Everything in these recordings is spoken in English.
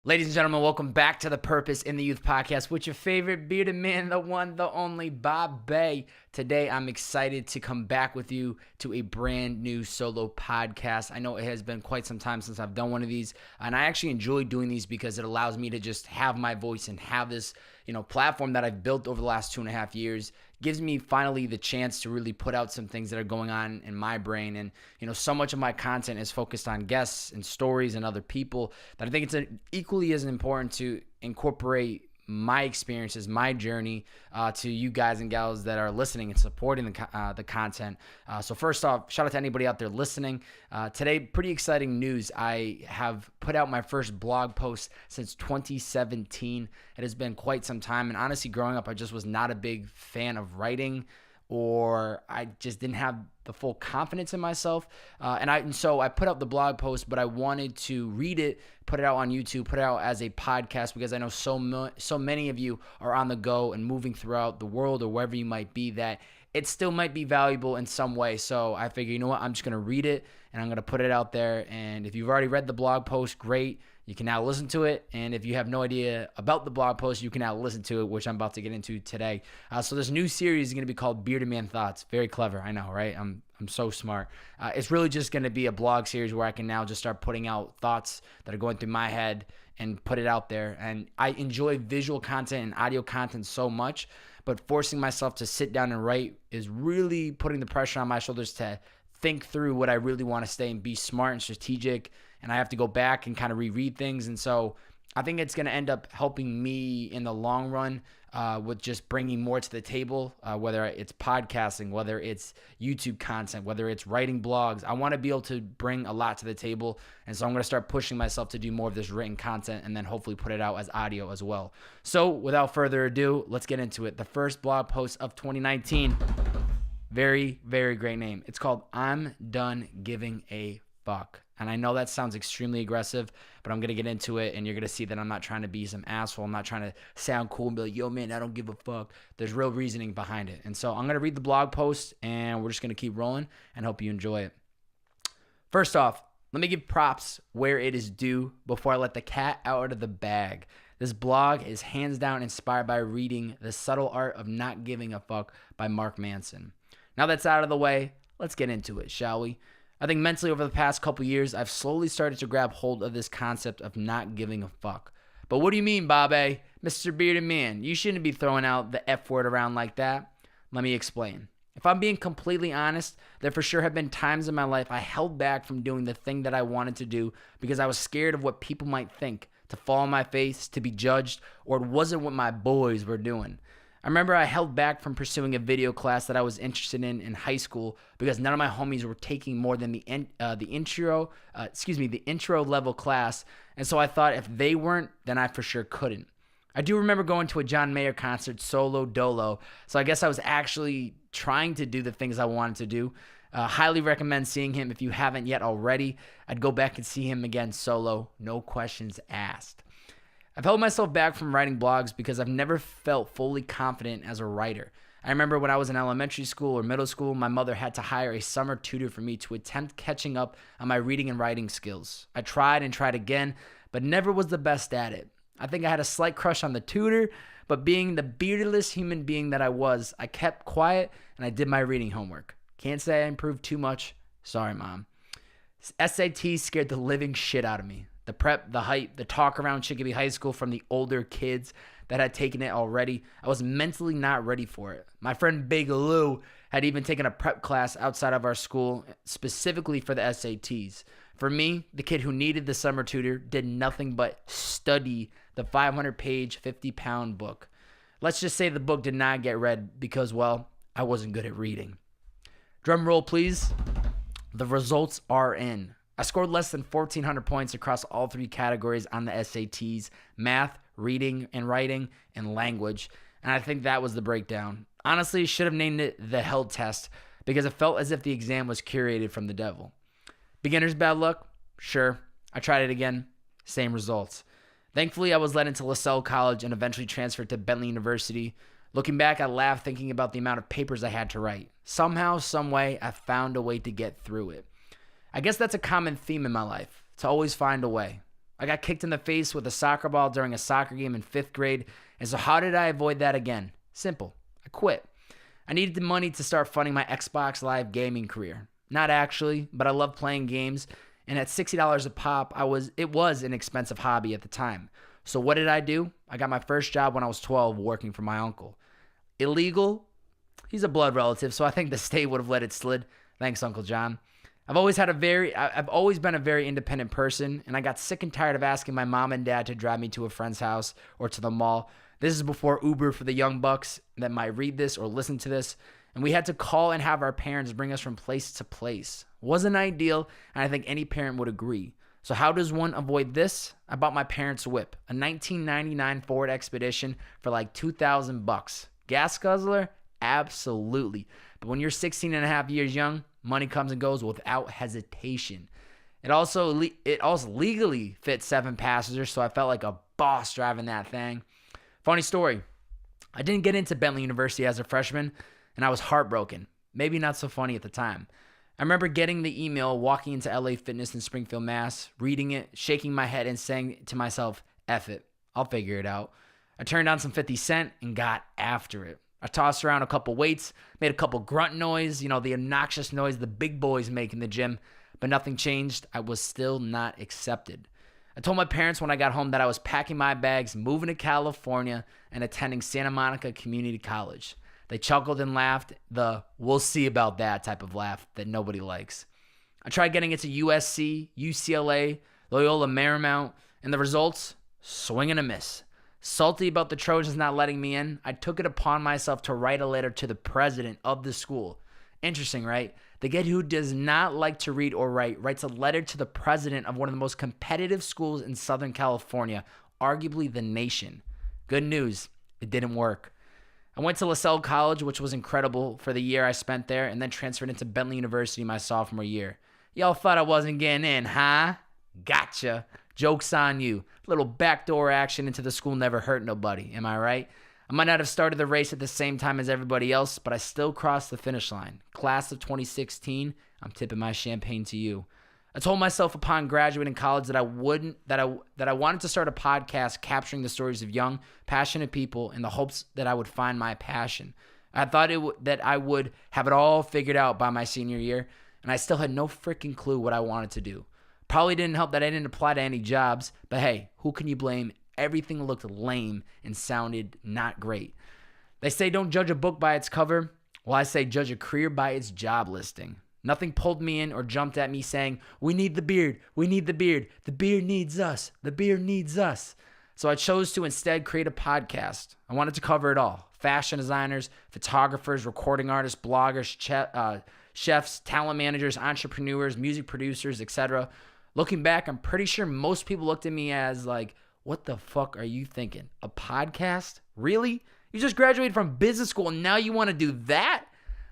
Ladies and gentlemen, welcome back to the Purpose in the Youth podcast with your favorite bearded man, the one, the only, Bobbbaaaay. Today, I'm excited to come back with you to a brand new solo podcast. I know it has been quite some time since I've done one of these, and I actually enjoy doing these because it allows me to just have my voice and have this, platform that I've built over the last 2.5 years. Gives me finally the chance to really put out some things that are going on in my brain. And, so much of my content is focused on guests and stories and other people that I think it's equally as important to incorporate my experiences, my journey to you guys and gals that are listening and supporting the content. So first off, shout out to anybody out there listening. Today, pretty exciting news. I have put out my first blog post since 2017. It has been quite some time. And honestly, growing up, I just was not a big fan of writing, or I just didn't have the full confidence in myself. And so I put out the blog post, but I wanted to read it, put it out on YouTube, put it out as a podcast, because I know so many of you are on the go and moving throughout the world or wherever you might be, that it still might be valuable in some way. So I figure, you know what, I'm just going to read it and I'm going to put it out there. And if you've already read the blog post, great. You can now listen to it. And if you have no idea about the blog post, you can now listen to it, which I'm about to get into today. So this new series is going to be called Bearded Man Thoughts. Very clever. I know, right? I'm so smart. It's really just going to be a blog series where I can now just start putting out thoughts that are going through my head and put it out there. And I enjoy visual content and audio content so much, but forcing myself to sit down and write is really putting the pressure on my shoulders to think through what I really want to say and be smart and strategic. And I have to go back and kind of reread things. And so I think it's going to end up helping me in the long run with just bringing more to the table, whether it's podcasting, whether it's YouTube content, whether it's writing blogs. I want to be able to bring a lot to the table. And so I'm going to start pushing myself to do more of this written content and then hopefully put it out as audio as well. So without further ado, let's get into it. The first blog post of 2019, very, very great name. It's called I'm Done Giving a Fuck. And I know that sounds extremely aggressive, but I'm going to get into it, and you're going to see that I'm not trying to be some asshole. I'm not trying to sound cool and be like, yo, man, I don't give a fuck. There's real reasoning behind it. And so I'm going to read the blog post, and we're just going to keep rolling and hope you enjoy it. First off, let me give props where it is due before I let the cat out of the bag. This blog is hands down inspired by reading The Subtle Art of Not Giving a Fuck by Mark Manson. Now that's out of the way, let's get into it, shall we? I think mentally over the past couple years, I've slowly started to grab hold of this concept of not giving a fuck. But what do you mean, Bobbbaaaay? Mr. Bearded Man, you shouldn't be throwing out the F word around like that. Let me explain. If I'm being completely honest, there for sure have been times in my life I held back from doing the thing that I wanted to do because I was scared of what people might think, to fall on my face, to be judged, or it wasn't what my boys were doing. I remember I held back from pursuing a video class that I was interested in high school because none of my homies were taking more than the intro level class, and so I thought if they weren't, then I for sure couldn't. I do remember going to a John Mayer concert solo dolo, so I guess I was actually trying to do the things I wanted to do. Highly recommend seeing him if you haven't yet already. I'd go back and see him again solo, no questions asked. I've held myself back from writing blogs because I've never felt fully confident as a writer. I remember when I was in elementary school or middle school, my mother had to hire a summer tutor for me to attempt catching up on my reading and writing skills. I tried and tried again, but never was the best at it. I think I had a slight crush on the tutor, but being the beardless human being that I was, I kept quiet and I did my reading homework. Can't say I improved too much. Sorry, Mom. SATs scared the living shit out of me. The prep, the hype, the talk around Chicopee High School from the older kids that had taken it already. I was mentally not ready for it. My friend Big Lou had even taken a prep class outside of our school specifically for the SATs. For me, the kid who needed the summer tutor did nothing but study the 500-page, 50-pound book. Let's just say the book did not get read because, well, I wasn't good at reading. Drum roll, please. The results are in. I scored less than 1,400 points across all 3 categories on the SATs: math, reading and writing, and language. And I think that was the breakdown. Honestly, should have named it the hell test because it felt as if the exam was curated from the devil. Beginner's bad luck? Sure. I tried it again. Same results. Thankfully, I was led into LaSalle College and eventually transferred to Bentley University. Looking back, I laughed thinking about the amount of papers I had to write. Somehow, some way, I found a way to get through it. I guess that's a common theme in my life, to always find a way. I got kicked in the face with a soccer ball during a soccer game in 5th grade. And so how did I avoid that again? Simple. I quit. I needed the money to start funding my Xbox Live gaming career. Not actually, but I love playing games. And at $60 a pop, it was an expensive hobby at the time. So what did I do? I got my first job when I was 12 working for my uncle. Illegal? He's a blood relative, so I think the state would have let it slid. Thanks, Uncle John. I've always been a very independent person, and I got sick and tired of asking my mom and dad to drive me to a friend's house or to the mall. This is before Uber for the young bucks that might read this or listen to this. And we had to call and have our parents bring us from place to place. Wasn't ideal, and I think any parent would agree. So how does one avoid this? I bought my parents' whip, a 1999 Ford Expedition for like $2,000. Gas guzzler? Absolutely. But when you're 16 and a half years young, money comes and goes without hesitation. It also legally fit 7 passengers, so I felt like a boss driving that thing. Funny story. I didn't get into Bentley University as a freshman, and I was heartbroken. Maybe not so funny at the time. I remember getting the email, walking into LA Fitness in Springfield, Mass., reading it, shaking my head, and saying to myself, F it, I'll figure it out. I turned on some 50 Cent and got after it. I tossed around a couple weights, made a couple grunt noise, the obnoxious noise the big boys make in the gym, but nothing changed. I was still not accepted. I told my parents when I got home that I was packing my bags, moving to California, and attending Santa Monica Community College. They chuckled and laughed, the we'll see about that type of laugh that nobody likes. I tried getting into USC, UCLA, Loyola Marymount, and the results, swing and a miss. Salty about the Trojans not letting me in, I took it upon myself to write a letter to the president of the school. Interesting, right? The kid who does not like to read or write writes a letter to the president of one of the most competitive schools in Southern California, arguably the nation. Good news, it didn't work. I went to LaSalle College, which was incredible for the year I spent there, and then transferred into Bentley University my sophomore year. Y'all thought I wasn't getting in, huh? Gotcha. Joke's on you. Little backdoor action into the school never hurt nobody, am I right? I might not have started the race at the same time as everybody else, but I still crossed the finish line. Class of 2016, I'm tipping my champagne to you. I told myself upon graduating college that I wanted to start a podcast capturing the stories of young, passionate people in the hopes that I would find my passion. I thought that I would have it all figured out by my senior year, and I still had no freaking clue what I wanted to do. Probably didn't help that I didn't apply to any jobs, but hey, who can you blame? Everything looked lame and sounded not great. They say don't judge a book by its cover. Well, I say judge a career by its job listing. Nothing pulled me in or jumped at me saying, we need the beard, we need the beard, the beard needs us, the beard needs us. So I chose to instead create a podcast. I wanted to cover it all. Fashion designers, photographers, recording artists, bloggers, chefs, talent managers, entrepreneurs, music producers, etc. Looking back, I'm pretty sure most people looked at me as like, what the fuck are you thinking? A podcast? Really? You just graduated from business school and now you want to do that?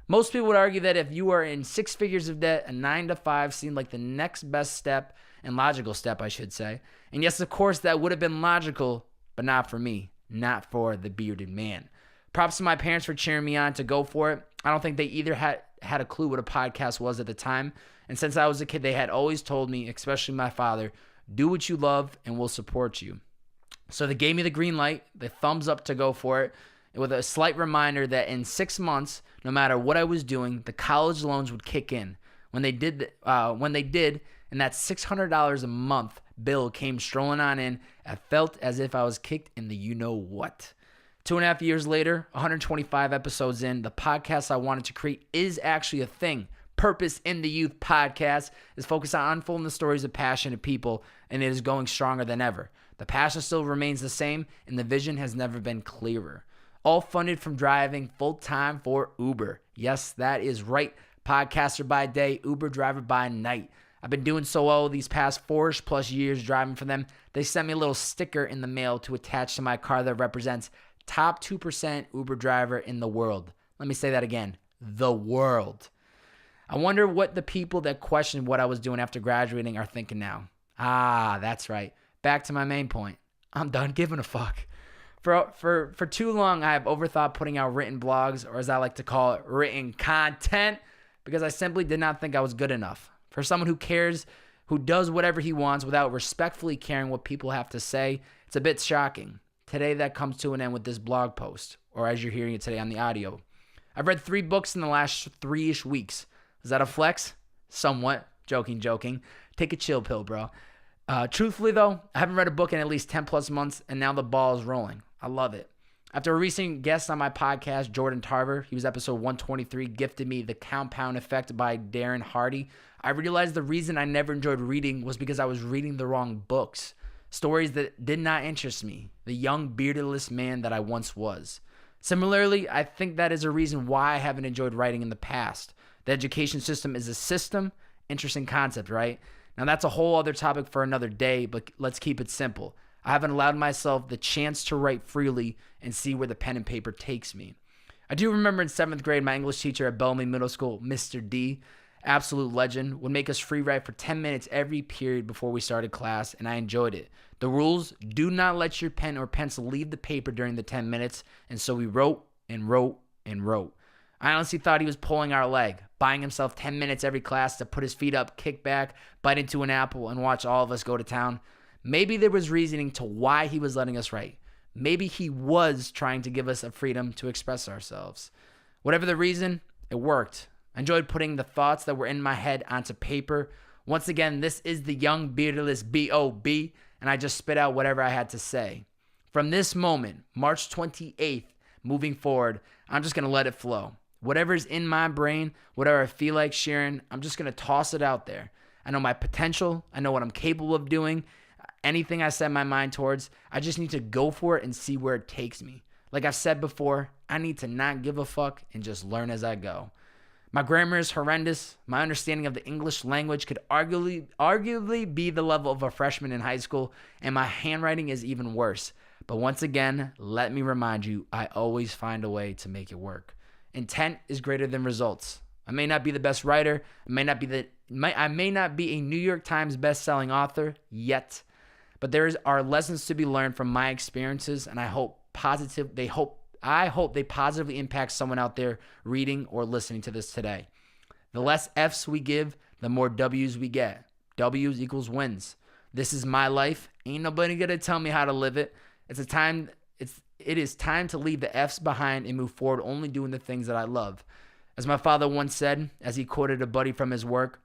Most people would argue that if you are in 6 figures of debt, a 9-to-5 seemed like the next best step, and logical step, I should say. And yes, of course, that would have been logical, but not for me, not for the bearded man. Props to my parents for cheering me on to go for it. I don't think they either had a clue what a podcast was at the time. And since I was a kid, they had always told me, especially my father, do what you love and we'll support you. So they gave me the green light, the thumbs up to go for it, with a slight reminder that in 6 months, no matter what I was doing, the college loans would kick in. When they did, and that $600 a month bill came strolling on in, I felt as if I was kicked in the you-know-what. 2.5 years later, 125 episodes in, the podcast I wanted to create is actually a thing. Purpose in the Youth podcast is focused on unfolding the stories of passionate people, and it is going stronger than ever. The passion still remains the same, and the vision has never been clearer. All funded from driving full-time for Uber. Yes, that is right. Podcaster by day, Uber driver by night. I've been doing so well these past 4-ish plus years driving for them. They sent me a little sticker in the mail to attach to my car that represents top 2% Uber driver in the world. Let me say that again. The world. I wonder what the people that questioned what I was doing after graduating are thinking now. That's right. Back to my main point. I'm done giving a fuck. For too long, I have overthought putting out written blogs, or as I like to call it, written content, because I simply did not think I was good enough. For someone who cares who does whatever he wants without respectfully caring what people have to say. It's a bit shocking. Today, that comes to an end with this blog post, or as you're hearing it today on the audio. I've read 3 books in the last 3-ish weeks. Is that a flex? Somewhat. Joking. Take a chill pill, bro. Truthfully, though, I haven't read a book in at least 10 plus months, and now the ball is rolling. I love it. After a recent guest on my podcast, Jordan Tarver, he was episode 123, gifted me The Compound Effect by Darren Hardy. I realized the reason I never enjoyed reading was because I was reading the wrong books. Stories that did not interest me. The young, beardless man that I once was. Similarly, I think that is a reason why I haven't enjoyed writing in the past. The education system is a system. Interesting concept, right? Now, that's a whole other topic for another day, but let's keep it simple. I haven't allowed myself the chance to write freely and see where the pen and paper takes me. I do remember in 7th grade, my English teacher at Bellamy Middle School, Mr. D, absolute legend, would make us free write for 10 minutes every period before we started class, and I enjoyed it. The rules: do not let your pen or pencil leave the paper during the 10 minutes, and so we wrote and wrote and wrote. I honestly thought he was pulling our leg, buying himself 10 minutes every class to put his feet up, kick back, bite into an apple, and watch all of us go to town. Maybe there was reasoning to why he was letting us write. Maybe he was trying to give us a freedom to express ourselves. Whatever the reason, it worked. I enjoyed putting the thoughts that were in my head onto paper. Once again, this is the young beardless B.O.B., and I just spit out whatever I had to say. From this moment, March 28th, moving forward, I'm just going to let it flow. Whatever's in my brain, whatever I feel like sharing, I'm just going to toss it out there. I know my potential. I know what I'm capable of doing. Anything I set my mind towards, I just need to go for it and see where it takes me. Like I've said before, I need to not give a fuck and just learn as I go. My grammar is horrendous. My understanding of the English language could arguably be the level of a freshman in high school, and my handwriting is even worse. But once again, let me remind you, I always find a way to make it work. Intent is greater than results. I may not be the best writer. I may not be a New York Times best-selling author yet. But are lessons to be learned from my experiences, and I hope they positively impact someone out there reading or listening to this today. The less F's we give, the more W's we get. W's equals wins. This is my life. Ain't nobody gonna tell me how to live it. It is time to leave the F's behind and move forward, only doing the things that I love. As my father once said, as he quoted a buddy from his work,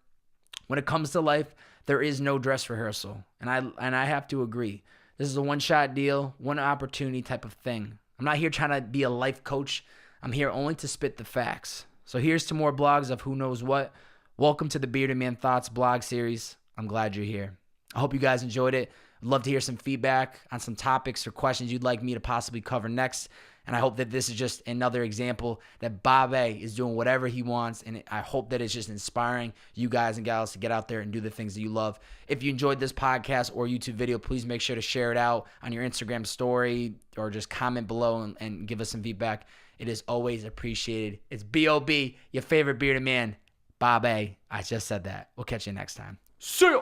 when it comes to life, there is no dress rehearsal. And I have to agree. This is a one-shot deal, one opportunity type of thing. I'm not here trying to be a life coach. I'm here only to spit the facts. So here's to more blogs of who knows what. Welcome to the Bearded Man Thoughts blog series. I'm glad you're here. I hope you guys enjoyed it. I'd love to hear some feedback on some topics or questions you'd like me to possibly cover next. And I hope that this is just another example that Bobbbaaaay is doing whatever he wants. And I hope that it's just inspiring you guys and gals to get out there and do the things that you love. If you enjoyed this podcast or YouTube video, please make sure to share it out on your Instagram story or just comment below and give us some feedback. It is always appreciated. It's B.O.B., your favorite bearded man, Bobbbaaaay. I just said that. We'll catch you next time. See ya!